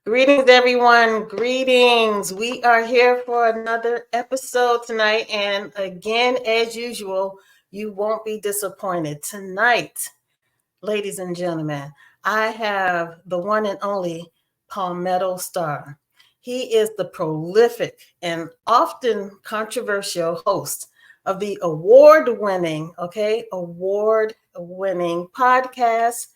Greetings, everyone. Greetings. We are here for another episode tonight. And again, as usual, you won't be disappointed. Tonight, ladies and gentlemen, I have the one and only Palmetto Star. He is the prolific and often controversial host of the award winning podcast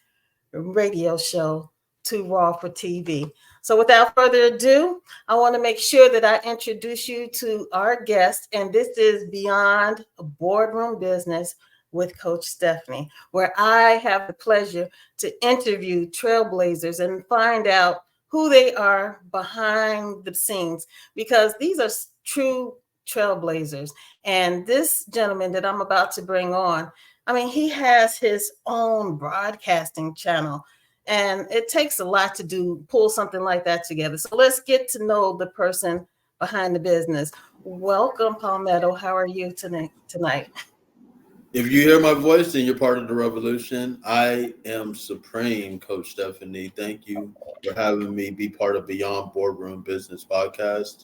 radio show Too Raw for TV. So without further ado, I want to make sure that I introduce you to our guest, and this is Beyond Boardroom Business with Coach Stephanie, where I have the pleasure to interview trailblazers and find out who they are behind the scenes, because these are true trailblazers. And this gentleman that I'm about to bring on, I mean, he has his own broadcasting channel, and it takes a lot to pull something like that together. So let's get to know the person behind the business. Welcome, Palmetto. How are you tonight? If you hear my voice and you're part of the revolution, I am supreme, Coach Stephanie. Thank you for having me be part of Beyond Boardroom Business Podcast.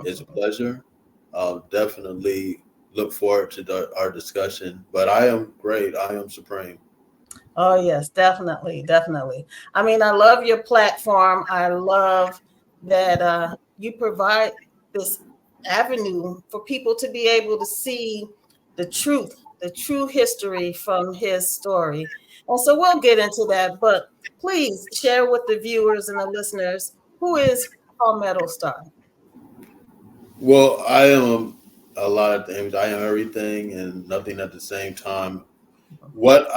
It's a pleasure. Definitely look forward to our discussion. But I am great. I am supreme. Oh, yes, definitely. Definitely. I mean, I love your platform. I love that you provide this avenue for people to be able to see the truth, the true history from his story. And so we'll get into that. But please share with the viewers and the listeners, who is Palmetto Star? Well, I am a lot of things. I am everything and nothing at the same time. What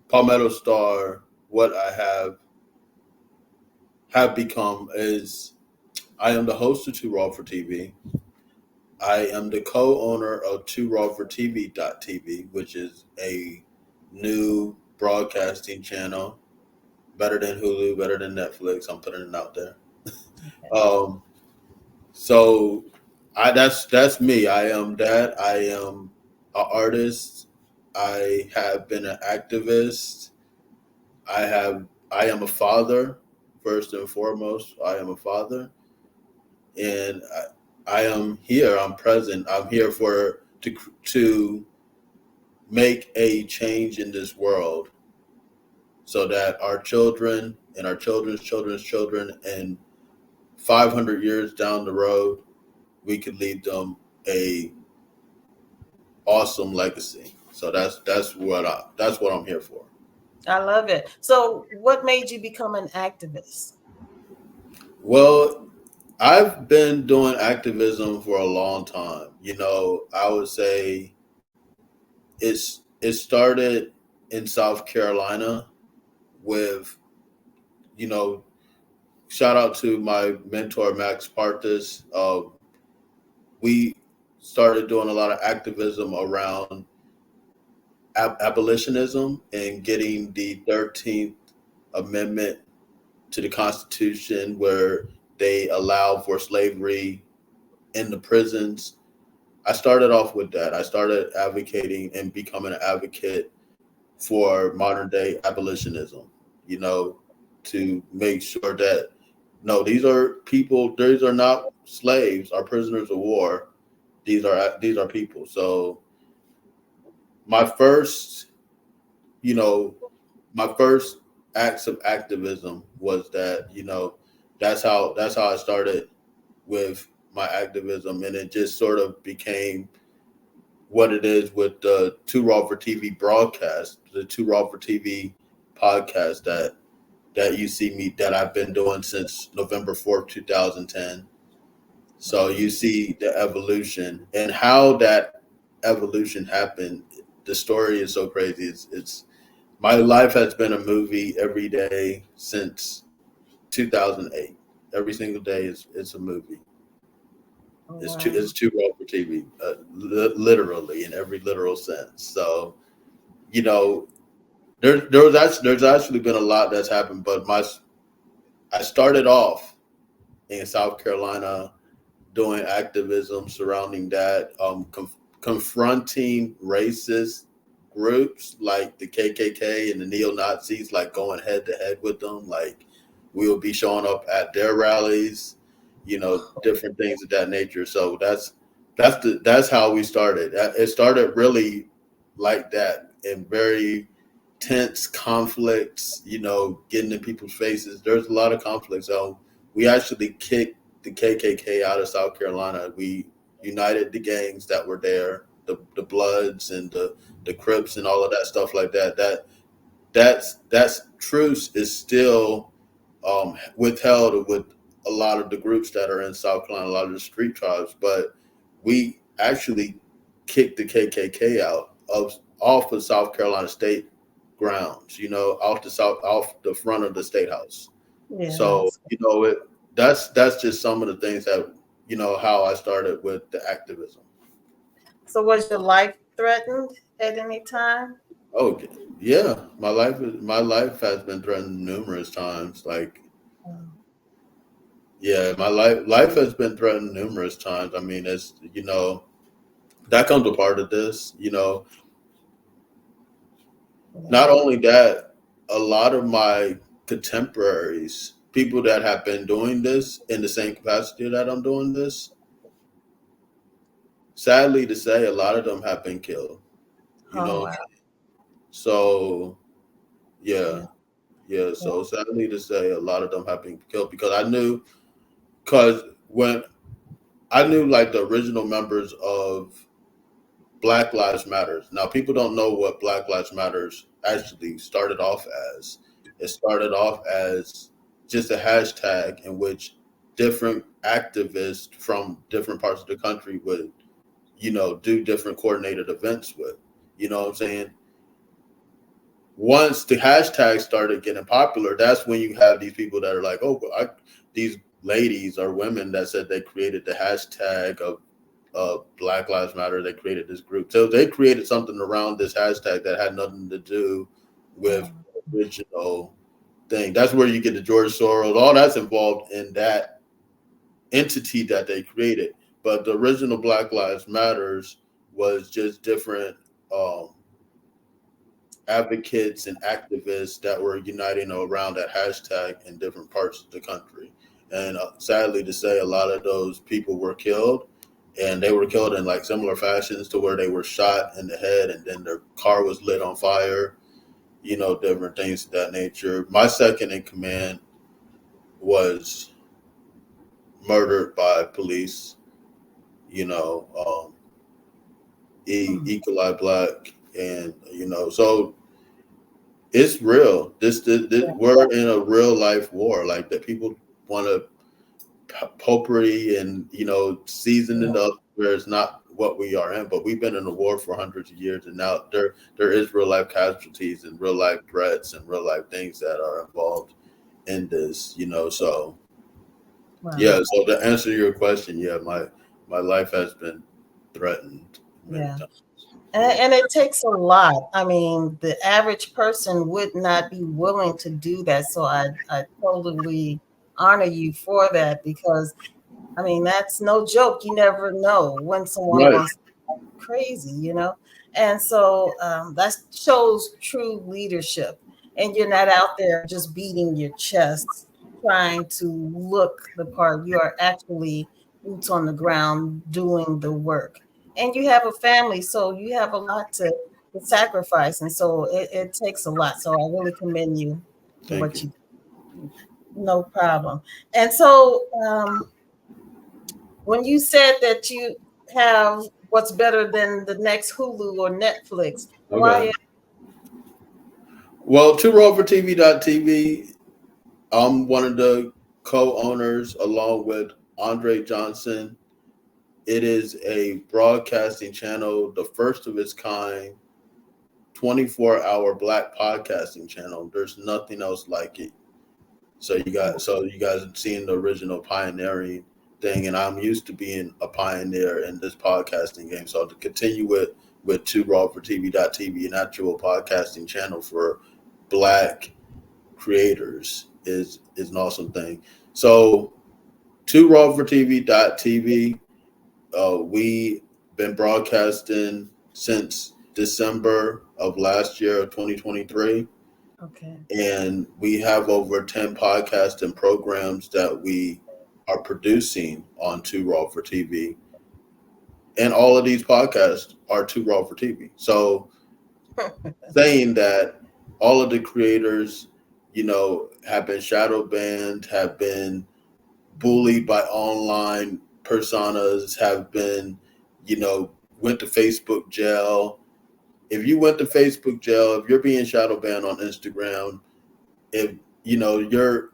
Palmetto Star, what I have become is I am the host of Too Raw for TV. I am the co-owner of Too Raw for TV.tv, which is a new broadcasting channel, better than Hulu, better than Netflix. I'm putting it out there. Um, so that's me. I am that. I am an artist. I have been an activist. I am a father. First and foremost, I am a father, and I am here. I'm present. I'm here to make a change in this world, so that our children and our children's children's children and 500 years down the road, we could leave them a awesome legacy. So that's what I'm here for. I love it. So what made you become an activist? Well, I've been doing activism for a long time. I would say it started in South Carolina with, you know, shout out to my mentor Max Partis. We started doing a lot of activism around abolitionism and getting the 13th Amendment to the Constitution, where they allow for slavery in the prisons. I started off with that. I started advocating and becoming an advocate for modern day abolitionism, you know, to make sure that no, these are people, these are not slaves, are prisoners of war. These are people. So my first, you know, my first acts of activism was that, that's how I started with my activism, and it just sort of became what it is with the Too Raw for TV broadcast, the Too Raw for TV podcast that you see me that I've been doing since November 4th, 2010. So you see the evolution and how that evolution happened. The story is so crazy. It's my life has been a movie every day since 2008. Every single day is it's a movie. Oh, wow. It's too raw for TV, literally in every literal sense. So you know, there's actually been a lot that's happened, but I started off in South Carolina doing activism surrounding that, confronting racist groups like the KKK and the neo Nazis, like going head to head with them, like We will be showing up at their rallies, different things of that nature. So that's how we started. It started really like that, in very tense conflicts, getting in people's faces. There's a lot of conflict. So we actually kicked the KKK out of South Carolina. We united the gangs that were there, the Bloods and the Crips and all of that stuff like that. That's truce is still withheld with a lot of the groups that are in South Carolina, a lot of the street tribes. But we actually kicked the KKK out of off of South Carolina state grounds, off the front of the state house. Yeah, So that's that's just some of the things that how I started with the activism. so. Was your life threatened at any time? Oh yeah, my life has been threatened numerous times. Like, Um, yeah, my life has been threatened numerous times. I mean, it's that comes a part of this. Not yeah. only that, a lot of my contemporaries, people that have been doing this in the same capacity that I'm doing this, sadly to say, a lot of them have been killed. You Oh know, wow. so yeah, Yeah. yeah. Yeah. So sadly to say, a lot of them have been killed because because when I knew like the original members of Black Lives Matters. Now, people don't know what Black Lives Matters actually started off as. It started off as just a hashtag in which different activists from different parts of the country would, do different coordinated events with. You know what I'm saying? Once the hashtag started getting popular, that's when you have these people that are like, oh, these ladies or women that said they created the hashtag of Black Lives Matter. They created this group. So they created something around this hashtag that had nothing to do with Um, the original thing. That's where you get the George Soros. All that's involved in that entity that they created. But the original Black Lives Matters was just different um, advocates and activists that were uniting around that hashtag in different parts of the country. And sadly to say, a lot of those people were killed, and they were killed in like similar fashions to where they were shot in the head and then their car was lit on fire, different things of that nature. My second in command was murdered by police, you know, um, hmm. Equal Black. And, so it's real. This Yeah. we're in a real life war. Like that, people want to potpourri and season Yeah. it up where it's not what we are in. But we've been in a war for hundreds of years, and now there is real life casualties and real life threats and real life things that are involved in this. So Wow. yeah. So to answer your question, yeah, my life has been threatened many Yeah. times. Yeah. And it takes a lot. I mean, the average person would not be willing to do that. So I totally honor you for that because I mean, that's no joke. You never know when someone Right. wants to act crazy. And so that shows true leadership. And you're not out there just beating your chest, trying to look the part. You are actually boots on the ground doing the work. And you have a family, so you have a lot to sacrifice. And so it takes a lot. So I really commend you for Thank what you. you do. No problem. And so, when you said that you have what's better than the next Hulu or Netflix, Okay. why? Well, to roll for TV.tv, I'm one of the co-owners along with Andre Johnson. It is a broadcasting channel, the first of its kind, 24-hour Black podcasting channel. There's nothing else like it. So you guys have seen the original pioneering thing, and I'm used to being a pioneer in this podcasting game. So to continue with Two Raw for TV.tv, an actual podcasting channel for Black creators is an awesome thing. So Two Raw for TV.tv, we been broadcasting since December of last year of 2023. Okay. And we have over 10 podcasts and programs that we are producing on Too Raw for TV. And all of these podcasts are Too Raw for TV. So saying that all of the creators, have been shadow banned, have been bullied by online personas, have been, went to Facebook jail. If you went to Facebook jail, if you're being shadow banned on Instagram, if your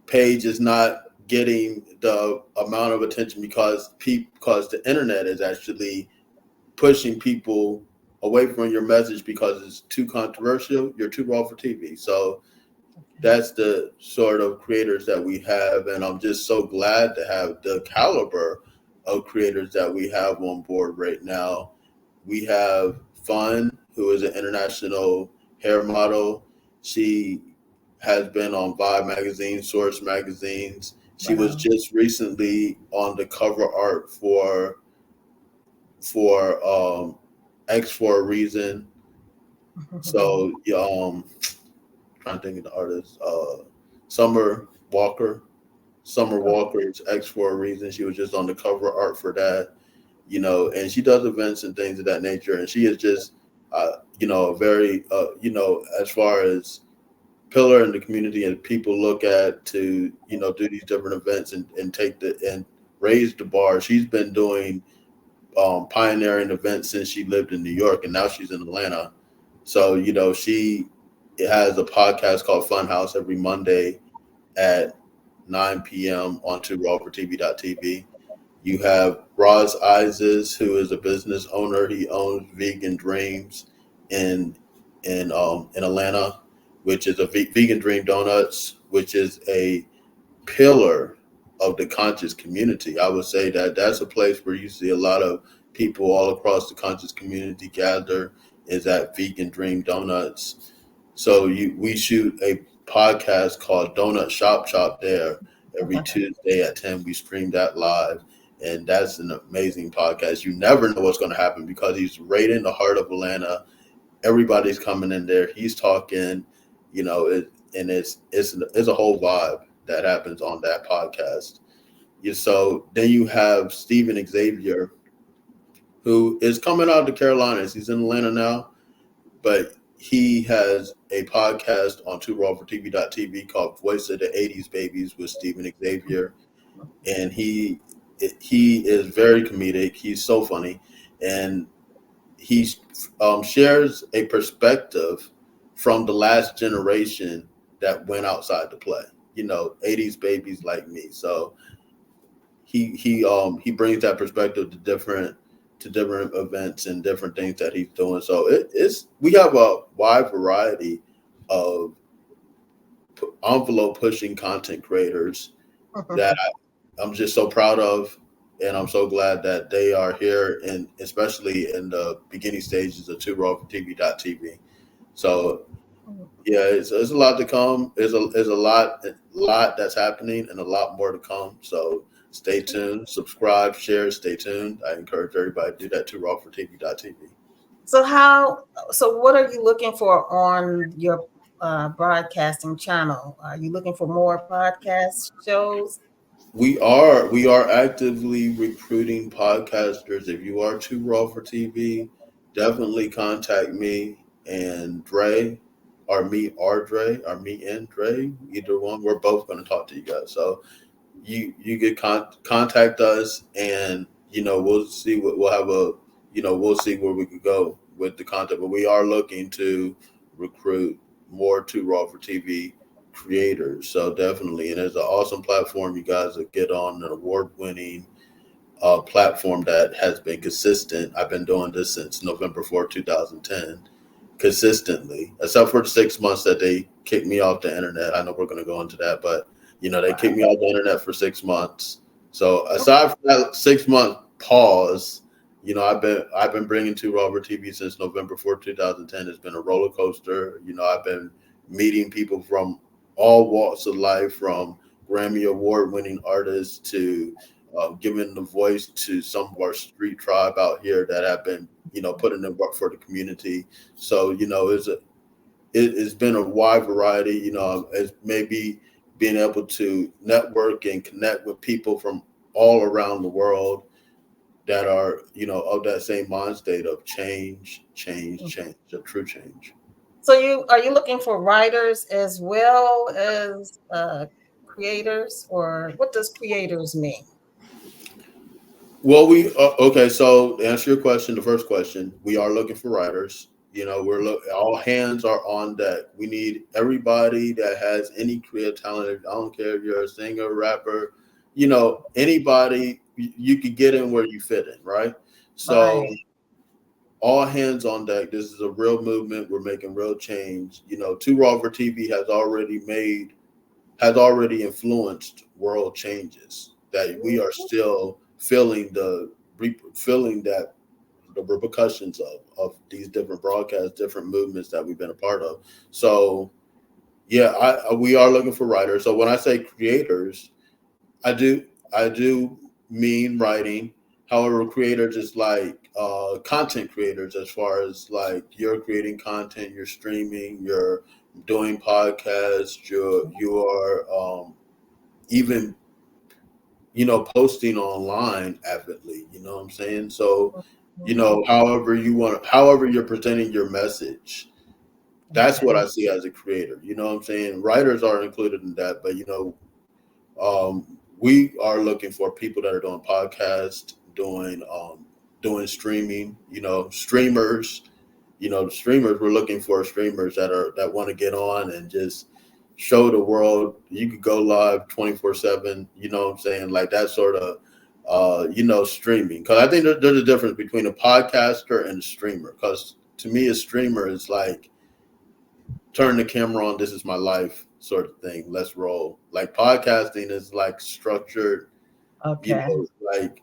page is not getting the amount of attention because the internet is actually pushing people away from your message because it's too controversial, you're too raw for TV. So that's the sort of creators that we have, and I'm just so glad to have the caliber of creators that we have on board right now. We have Fun, who is an international hair model. She has been on Vibe magazine, Source magazines. She was Wow. just recently on the cover art for X for a Reason. So trying to think of the artist, Summer Walker. Summer Walker's X for a Reason. She was just on the cover art for that, and she does events and things of that nature. And she is just, a very, as far as pillar in the community and people look at to, do these different events and and raise the bar. She's been doing pioneering events since she lived in New York, and now she's in Atlanta. So, she has a podcast called Funhouse every Monday at 9 p.m. on TwoRawForTV.tv. You have Roz Ises, who is a business owner. He owns Vegan Dreams in in Atlanta, which is a Vegan Dream Donuts, which is a pillar of the conscious community. I would say that that's a place where you see a lot of people all across the conscious community gather, is at Vegan Dream Donuts. So we shoot a podcast called Donut Shop there every Tuesday at 10. We stream that live. And that's an amazing podcast. You never know what's going to happen because he's right in the heart of Atlanta. Everybody's coming in there. He's talking, and it's a whole vibe that happens on that podcast. So then you have Stephen Xavier, who is coming out of the Carolinas. He's in Atlanta now, but he has a podcast on TwoRawForTV.tv called Voice of the 80s Babies with Stephen Xavier. And he is very comedic. He's so funny. And he shares a perspective from the last generation that went outside to play, 80s babies like me. So he brings that perspective to different events and different things that he's doing. So it's we have a wide variety of envelope pushing content creators that I'm just so proud of, and I'm so glad that they are here, and especially in the beginning stages of TwoRawForTV.tv. So yeah, it's a lot to come. There's a lot that's happening, and a lot more to come. So stay tuned, subscribe, share, stay tuned. I encourage everybody to do that to TwoRawForTV.tv. So what are you looking for on your broadcasting channel? Are you looking for more podcast shows? We are actively recruiting podcasters. If you are too raw for TV, definitely contact me and Dre, or me and Dre, either one. We're both going to talk to you guys. So you can contact us, and we'll see what we'll have a we'll see where we could go with the content. But we are looking to recruit more to raw for TV creators. So definitely, and it's an awesome platform. You guys will get on an award-winning platform that has been consistent. I've been doing this since November 2010, consistently, except for the 6 months that they kicked me off the internet. I know we're going to go into that, but they kicked me off the internet for 6 months. So aside from that 6 month pause, I've been bringing to Robert TV since November 2010. It's been a roller coaster. I've been meeting people from all walks of life, from Grammy award winning artists to giving the voice to some of our street tribe out here that have been, putting in work for the community. So, it's been a wide variety. It's maybe being able to network and connect with people from all around the world that are, of that same mind state of change, change, change, of true change. So you looking for writers as well as creators, or what does creators mean? Well, okay. So to answer your question, the first question, we are looking for writers. All hands are on deck. We need everybody that has any creative talent. I don't care if you're a singer, rapper, anybody. You could get in where you fit in, right? So Right. all hands on deck. This is a real movement. We're making real change. Two Raw for TV has already influenced world changes that we are still feeling that the repercussions of these different broadcasts, different movements that we've been a part of. So yeah, we are looking for writers. So when I say creators, I do I do mean writing. However, creators is like content creators, as far as like you're creating content, you're streaming, you're doing podcasts, you are even posting online avidly. You know what I'm saying? So Mhm. however you're presenting your message, that's what Okay. I see as a creator. You know what I'm saying? Writers are included in that, but we are looking for people that are doing podcasts, doing streaming. Streamers. Streamers. We're looking for streamers that want to get on and just show the world. You could go live 24/7. You know what I'm saying? Like that sort of streaming. Because I think there's a difference between a podcaster and a streamer. Because to me, a streamer is like turn the camera on, this is my life sort of thing, let's roll. Like podcasting is like structured, Okay. like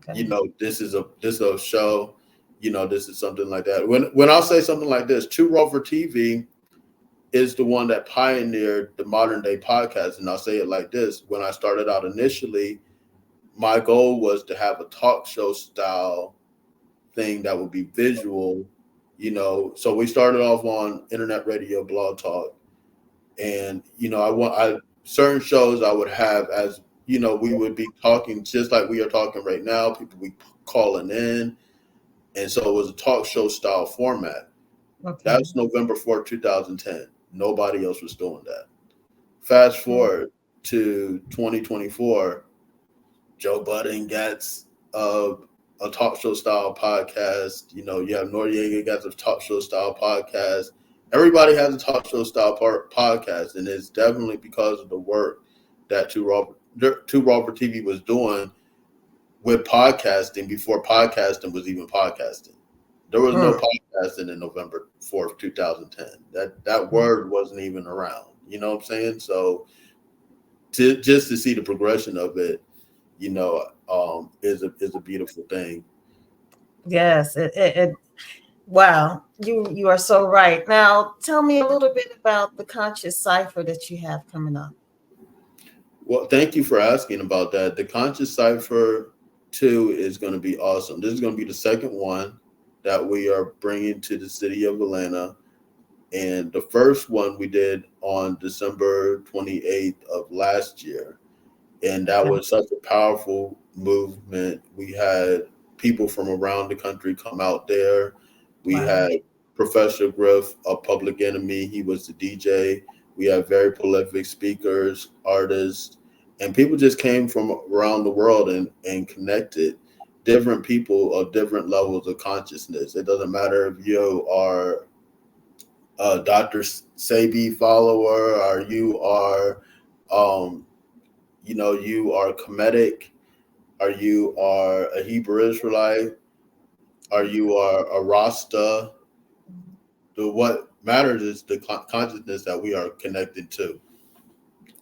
Okay. this is a show, this is something like that. When I'll say something like this, Too Raw for TV is the one that pioneered the modern day podcast. And I'll say it like this: when I started out initially, my goal was to have a talk show style thing that would be visual. So we started off on internet radio, blog talk, and I certain shows I would have, as we would be talking just like we are talking right now. People be calling in, and so it was a talk show style format. That Okay. was November 4th, 2010. Nobody else was doing that. Fast forward to 2024, Joe Budden gets a talk show style podcast. You have Noriega gets a talk show style podcast. Everybody has a talk show style podcast, and it's definitely because of the work that Two Robert TV was doing with podcasting before podcasting was even podcasting. There was no Mm. podcasting in November 4th, 2010. That word wasn't even around. You know what I'm saying? So just to see the progression of it, is a beautiful thing. Yes. Wow. You are so right. Now, tell me a little bit about the conscious cipher that you have coming up. Well, thank you for asking about that. The Conscious Cipher 2 is going to be awesome. This is going to be the second one that we are bringing to the city of Atlanta. And the first one we did on December 28th of last year. And that Okay. was such a powerful movement. We had people from around the country come out there. We Wow. had Professor Griff, a Public Enemy. He was the DJ. We had very prolific speakers, artists, and people just came from around the world and connected. Different people of different levels of consciousness. It doesn't matter if you are a Dr. Sebi follower, or um, you are Kemetic, or you are a Hebrew Israelite, or you are a Rasta. What matters is the consciousness that we are connected to,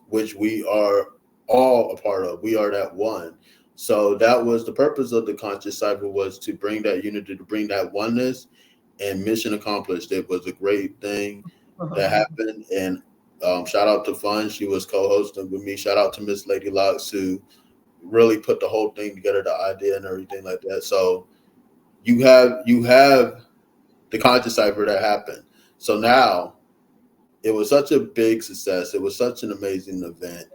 which we are all a part of. We are that one. So that was the purpose of the conscious cipher, was to bring that unity, to bring that oneness, and mission accomplished. It was a great thing that happened. And shout out to Fun. She was co-hosting with me. Shout out to Miss Lady Locks, who really put the whole thing together, the idea and everything like that. So you have the conscious cipher that happened. So now it was such a big success. It was such an amazing event.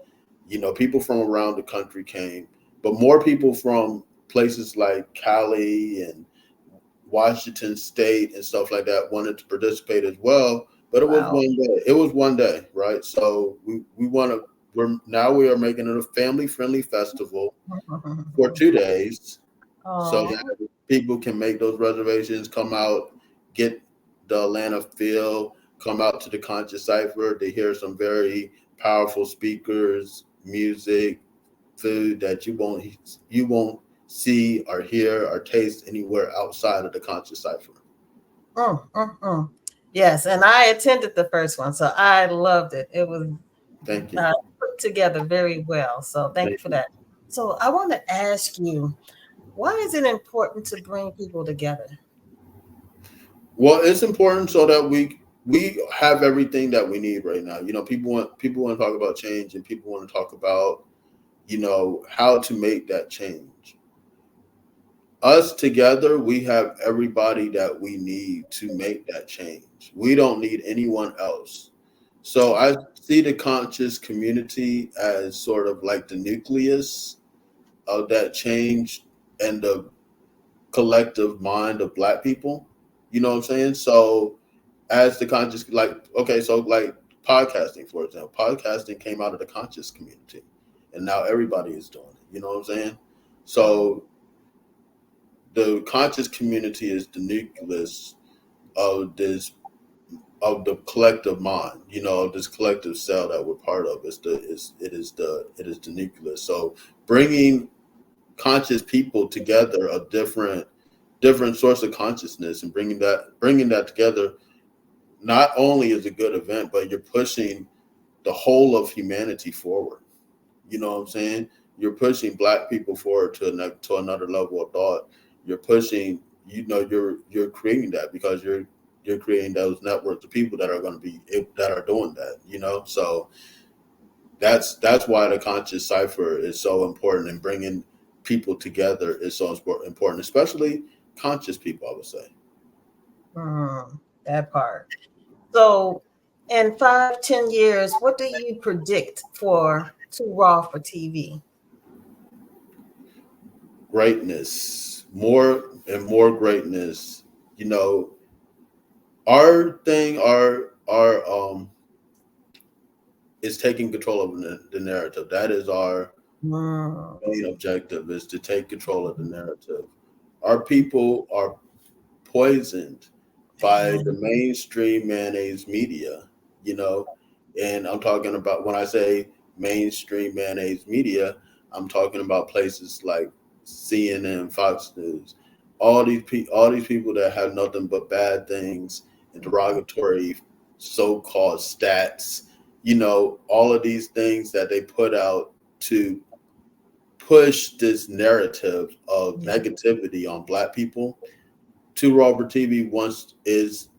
People from around the country came, but more people from places like Cali and Washington State and stuff like that wanted to participate as well. But it was Wow. one day. It was one day, right? So we want to. We are making it a family friendly festival for 2 days, so Oh, that people can make those reservations, come out, get the Atlanta feel, come out to the Conscious Cipher to hear some very powerful speakers, music, food that you won't see or hear or taste anywhere outside of the Conscious Cipher. mm. Yes, and I attended the first one, so I loved it. It was Thank you. put together very well. So thank you Thank for you. that. So I want to ask you, why is it important to bring people together? Well, it's important so that we have everything that we need right now. People want to talk about change, and people want to talk about how to make that change. Us together, we have everybody that we need to make that change. We don't need anyone else. So I see the conscious community as sort of like the nucleus of that change and the collective mind of Black people. You know what I'm saying? So as the conscious, like, okay, so like podcasting, for example, podcasting came out of the conscious community, and now everybody is doing it. You know what I'm saying? So the conscious community is the nucleus of the collective mind, this collective cell that we're part of. It is the nucleus. So bringing conscious people together of different source of consciousness, and bringing that together, not only is a good event, but you're pushing the whole of humanity forward. You know what I'm saying? You're pushing Black people forward to another level of thought. You're pushing, you're creating that because you're creating those networks of people that are going to be that are doing that. So that's why the conscious cipher is so important, and bringing people together is so important, especially conscious people, I would say. Mm, that part. So, in 5, 10 years, what do you predict for Too Raw for TV? Greatness, more and more greatness. You know, our thing, our is taking control of the narrative. That is our Mm, main objective, is to take control of the narrative. Our people are poisoned by the mainstream mayonnaise media, you know, and I'm talking about, when I say mainstream mayonnaise media, I'm talking about places like CNN, Fox News, all these people that have nothing but bad things and derogatory so-called stats, all of these things that they put out to push this narrative of yeah. negativity on Black people. Two Robert TV wants is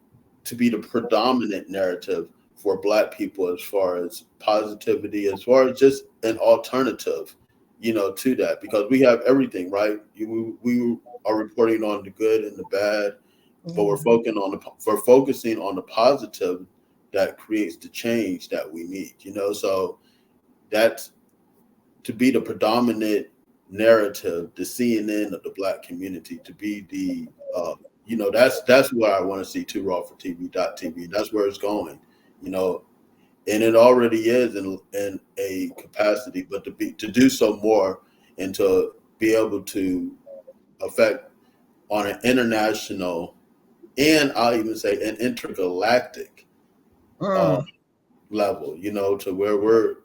to be the predominant narrative for Black people, as far as positivity, as far as just an alternative, to that, because we have everything, right? We are reporting on the good and the bad, but Yeah. we're focusing on the positive that creates the change that we need. So that's to be the predominant narrative, the CNN of the Black community, to be the that's where I want to see Too Raw for TV. That's where it's going, you know, and it already is in a capacity, but to do so more, and to be able to affect on an international, and I'll even say an intergalactic uh, Mm, level, to where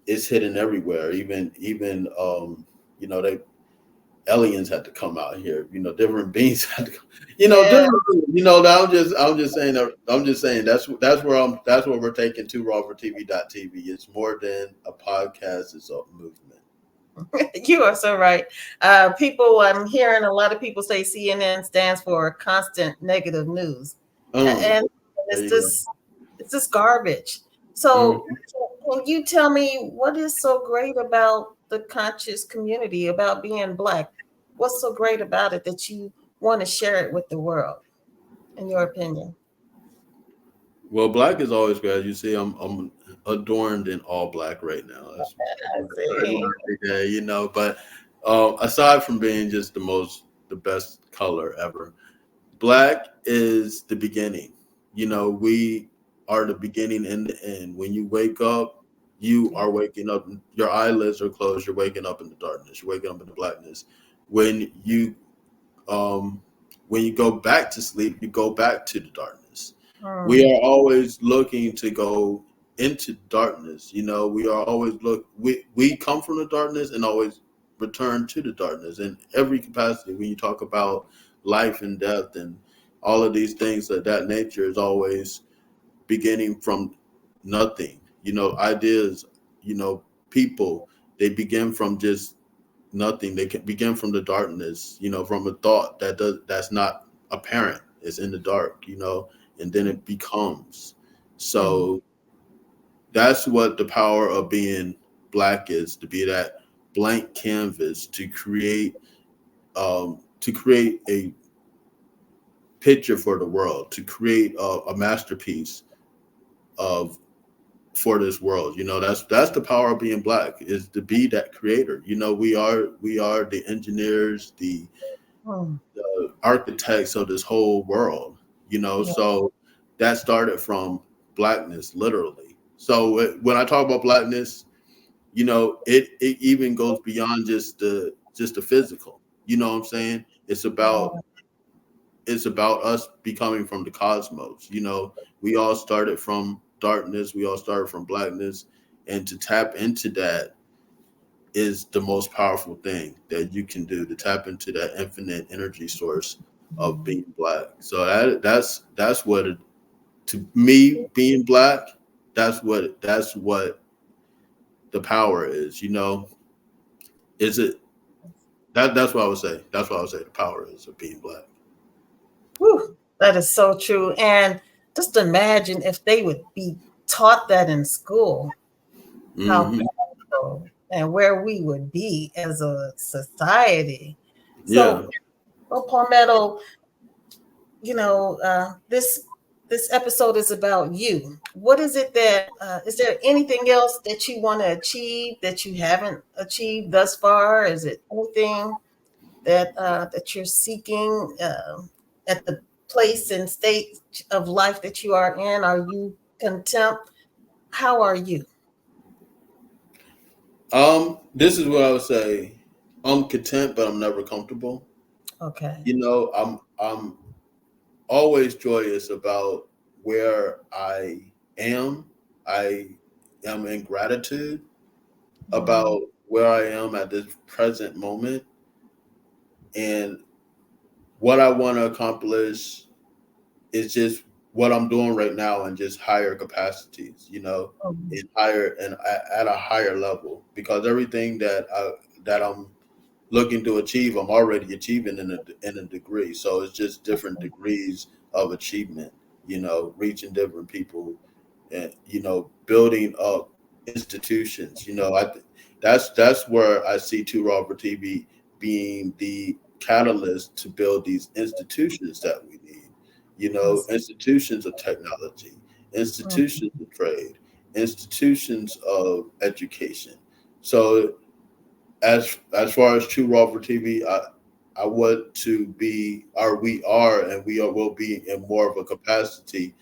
it's hidden everywhere. Even they aliens had to come out here. Different beings had to come. yeah. Different. I'm just saying that's where we're taking Too Raw for TV. It's more than a podcast. It's a movement. You are so right. I'm hearing a lot of people say CNN stands for constant negative news, and There it's you just it's just garbage. So, go. can you tell me what is so great about the conscious community, about being Black? What's so great about it that you want to share it with the world, in your opinion? Well, black is always good. As you see, I'm adorned in all black right now. That's I see. yeah, you know. But aside from being just the best color ever, black is the beginning. You know, we are the beginning and the end. When you wake up, you are waking up. Your eyelids are closed. You're waking up in the darkness. You're waking up in the blackness. When you um, when you go back to sleep, you go back to the darkness. We Mm, are always looking to go into darkness. You know, we are always we come from the darkness and always return to the darkness in every capacity. When you talk about life and death and all of these things of that nature is always beginning from nothing. You know, ideas, you know, people, they begin from just nothing. They can begin from the darkness, you know, from a thought that's not apparent. It's in the dark, you know, and then it becomes. mm, So that's what the power of being black is, to be that blank canvas to create a picture for the world, to create a masterpiece of for this world. You know, that's the power of being black, is to be that creator. You know, we are the engineers, mm. the architects of this whole world. You know, Yeah. so that started from blackness, literally. So when I talk about blackness, you know, it even goes beyond just the physical. You know what I'm saying? It's about us becoming from the cosmos. You know, we all started from darkness, we all started from blackness, and to tap into that is the most powerful thing that you can do, to tap into that infinite energy source of being black. So that's what it, to me, being black, that's what the power is. You know, is it that's what I would say. That's what I would say the power is of being black. Whew, that is so true. And just imagine if they would be taught that in school, how Hmm. powerful and where we would be as a society. Yeah. So, well, Palmetto, this episode is about you. What is it that is there anything else that you want to achieve that you haven't achieved thus far? Is it anything that you're seeking at the place and state of life that you are in? Are you content? How are you? This is what I would say. I'm content, but I'm never comfortable. Okay. You know, I'm always joyous about where I am. I am in gratitude Mm, about where I am at this present moment and what I want to accomplish is just what I'm doing right now and just higher capacities, you know, mm, in higher and at a higher level, because everything that I'm looking to achieve, I'm already achieving in a degree. So it's just different degrees of achievement, you know, reaching different people and, you know, building up institutions. You know, that's where I see Two Raw for TV being the catalyst to build these institutions that we need. You know, yes. institutions of technology, Mm, institutions of trade, institutions of education. So as far as True Raw for TV, I want to be, or we are, and we are, will be in more of a capacity,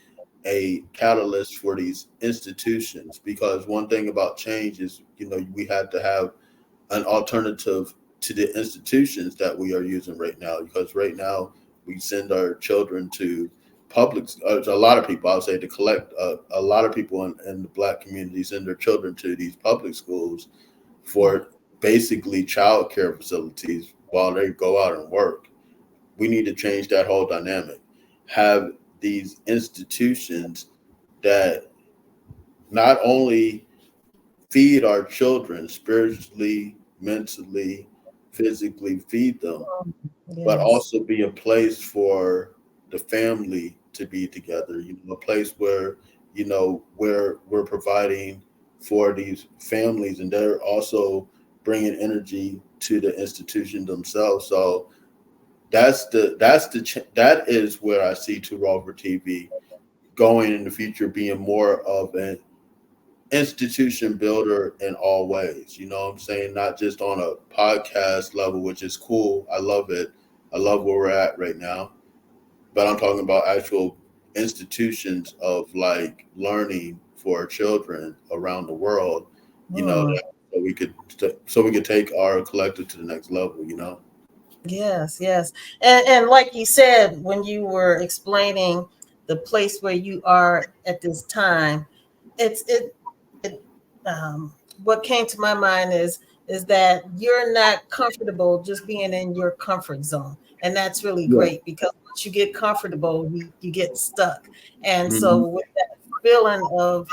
a catalyst for these institutions. Because one thing about change is, you know, we have to have an alternative to the institutions that we are using right now. Because right now we send our children to public, a lot of people, I would say, to collect a lot of people in the black community send their children to these public schools for basically child care facilities while they go out and work. We need to change that whole dynamic. Have these institutions that not only feed our children spiritually, mentally, physically, feed them, mm, but yes. also be a place for the family to be together. You know, a place where, you know, where we're providing for these families, and they're also bringing energy to the institution themselves. So that is where I see To Raw for TV going in the future being more of an institution builder in all ways. You know what I'm saying? Not just on a podcast level, which is cool. I love it. I love where we're at right now. But I'm talking about actual institutions of like learning for children around the world, you know, Mm. that so we could take our collective to the next level, you know. Yes, yes. And like you said, when you were explaining the place where you are at this time, it's it what came to my mind is that you're not comfortable just being in your comfort zone. And that's really Yeah. great because once you get comfortable, you get stuck. And Hmm. so with that feeling of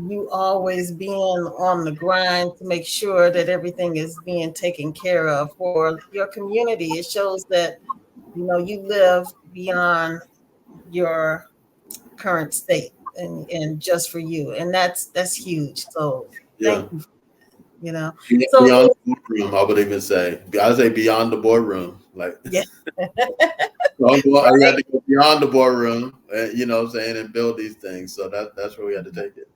you always being on the grind to make sure that everything is being taken care of for your community. It shows that you live beyond your current state and just for you, and that's huge. So Yeah. thank you. You know, so Beyond the boardroom, I would even say. I say beyond the boardroom. Like, yeah, you had right. to go beyond the boardroom, you know what I'm saying, and build these things. So that's where we had to take it.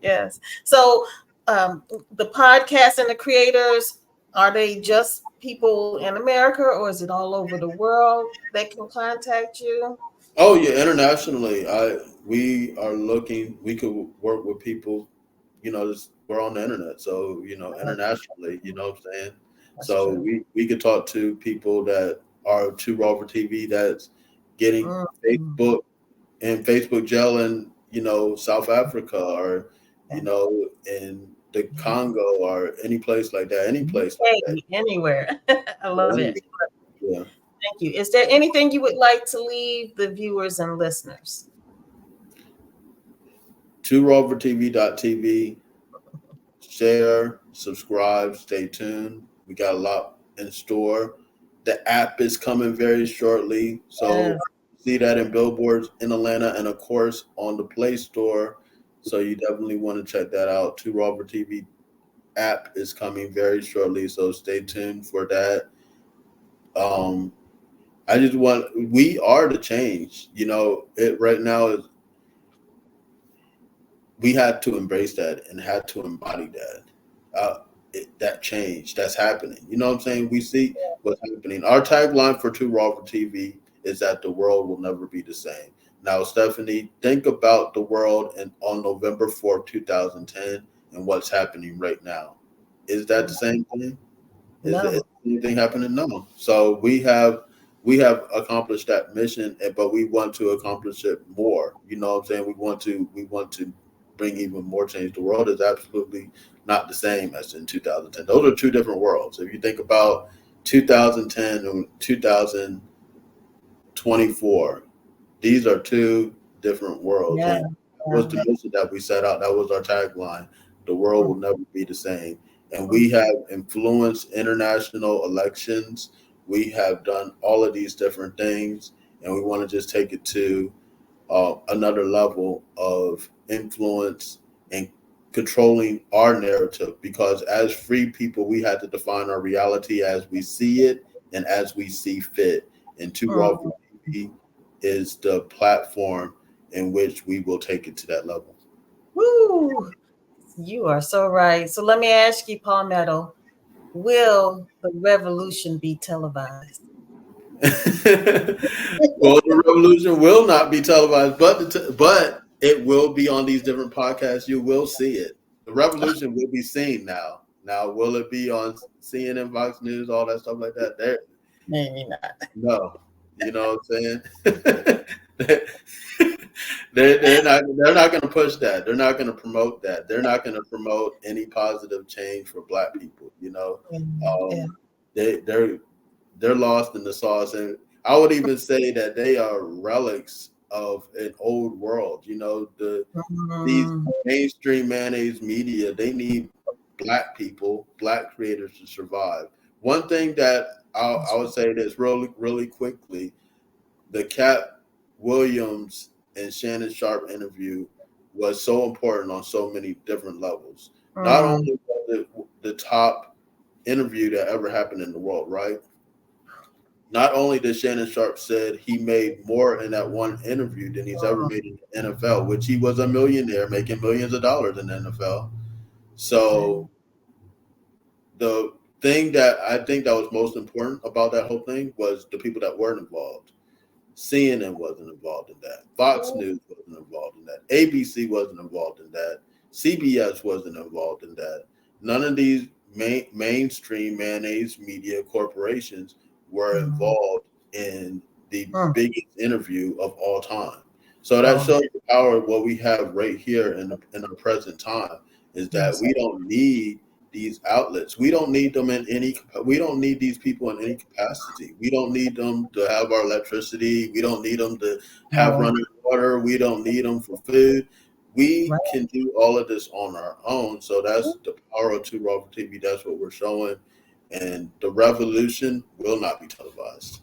Yes. So the podcast and the creators, are they just people in America or is it all over the world that can contact you? Oh yeah, internationally, we are looking. We could work with people. You know, we're on the internet, so you know, Oh, internationally. You know what I'm saying? that's So true. we could talk to people that are to Rover TV that's getting Mm-hmm. Facebook and Facebook jail in South Africa or Yeah. in the Congo or any place like that. Any place like that. Hey, anywhere. I love Yeah, it. anyway, yeah. Thank you. Is there anything you would like to leave the viewers and listeners? To RoverTV.tv. Share, subscribe, stay tuned. We got a lot in store. The app is coming very shortly. So Yes. see that in billboards in Atlanta and of course on the Play Store. So you definitely want to check that out. To Robert TV app is coming very shortly. So stay tuned for that. Um we are the change. You know, it right now is we had to embrace that and had to embody that. That change that's happening. You know what I'm saying? We see what's happening. Our tagline for Two Raw for TV is that the world will never be the same. Now, Stephanie, think about the world on November 4th, 2010, and what's happening right now. Is that the same thing? Is No. anything happening? No. So we have accomplished that mission, but we want to accomplish it more. You know what I'm saying? We want to bring even more change. The world is absolutely not the same as in 2010. Those are two different worlds. If you think about 2010 and 2024, these are two different worlds, Yeah. and that was Yeah. the mission that we set out. That was our tagline. The world will never be the same. And we have influenced international elections. We have done all of these different things, and we want to just take it to another level of influence and controlling our narrative. Because as free people, we had to define our reality as we see it and as we see fit. And Two Raw Mm. TV is the platform in which we will take it to that level. Woo! You are so right. So let me ask you, Palmetto, will the revolution be televised? Well, the revolution will not be televised, but it will be on these different podcasts. You will see it. The revolution will be seen now. Now, will it be on CNN, Fox News, all that stuff like that? There, Maybe not. no. You know what I'm saying? They're not going to push that. They're not going to promote that. They're not going to promote any positive change for Black people. You know, Yeah. um, they're lost in the sauce, and I would even say that they are relics of an old world. You know, these Mm. mainstream mayonnaise media, they need Black people, Black creators to survive. One thing that I would say this really really quickly: the Cat Williams and Shannon Sharp interview was so important on so many different levels. Not Mm. only was it the top interview that ever happened in the world, right? Not only did Shannon Sharp said he made more in that one interview than he's ever made in the NFL, which he was a millionaire making millions of dollars in the NFL. So the thing that I think that was most important about that whole thing was the people that weren't involved. CNN wasn't involved in that. Fox News wasn't involved in that. ABC wasn't involved in that. CBS wasn't involved in that. None of these mainstream mayonnaise media corporations were involved in the biggest interview of all time. So that shows the power of what we have right here in the present time is that we don't need these outlets. We don't need them in any. We don't need these people in any capacity. We don't need them to have our electricity. We don't need them to have running water. We don't need them for food. We can do all of this on our own. So that's the power of Two Raw for TV. That's what we're showing, and the revolution will not be televised.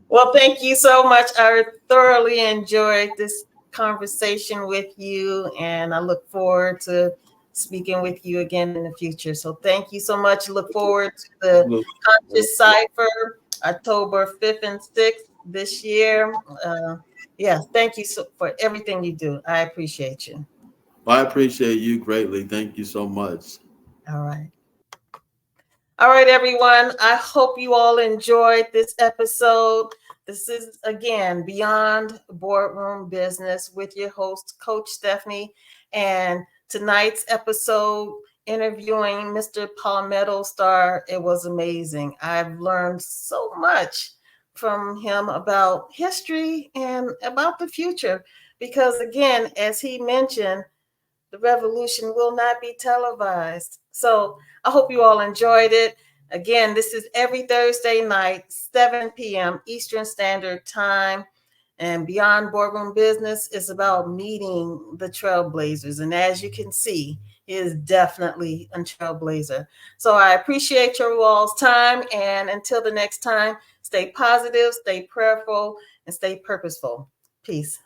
Well, thank you so much. I thoroughly enjoyed this conversation with you, and I look forward to speaking with you again in the future. So thank you so much. Look forward to the Conscious Cipher, October 5th and 6th this year. Thank you for everything you do. I appreciate you. I appreciate you greatly. Thank you so much. All right. All right, everyone. I hope you all enjoyed this episode. This is, again, Beyond Boardroom Business with your host, Coach Stephanie. And tonight's episode, interviewing Mr. Palmetto Star, it was amazing. I've learned so much from him about history and about the future. Because, again, as he mentioned, the revolution will not be televised. So I hope you all enjoyed it. Again, this is every Thursday night, 7 p.m. Eastern Standard Time. And Beyond Boardroom Business is about meeting the trailblazers. And as you can see, he is definitely a trailblazer. So I appreciate your all's time. And until the next time, stay positive, stay prayerful, and stay purposeful. Peace.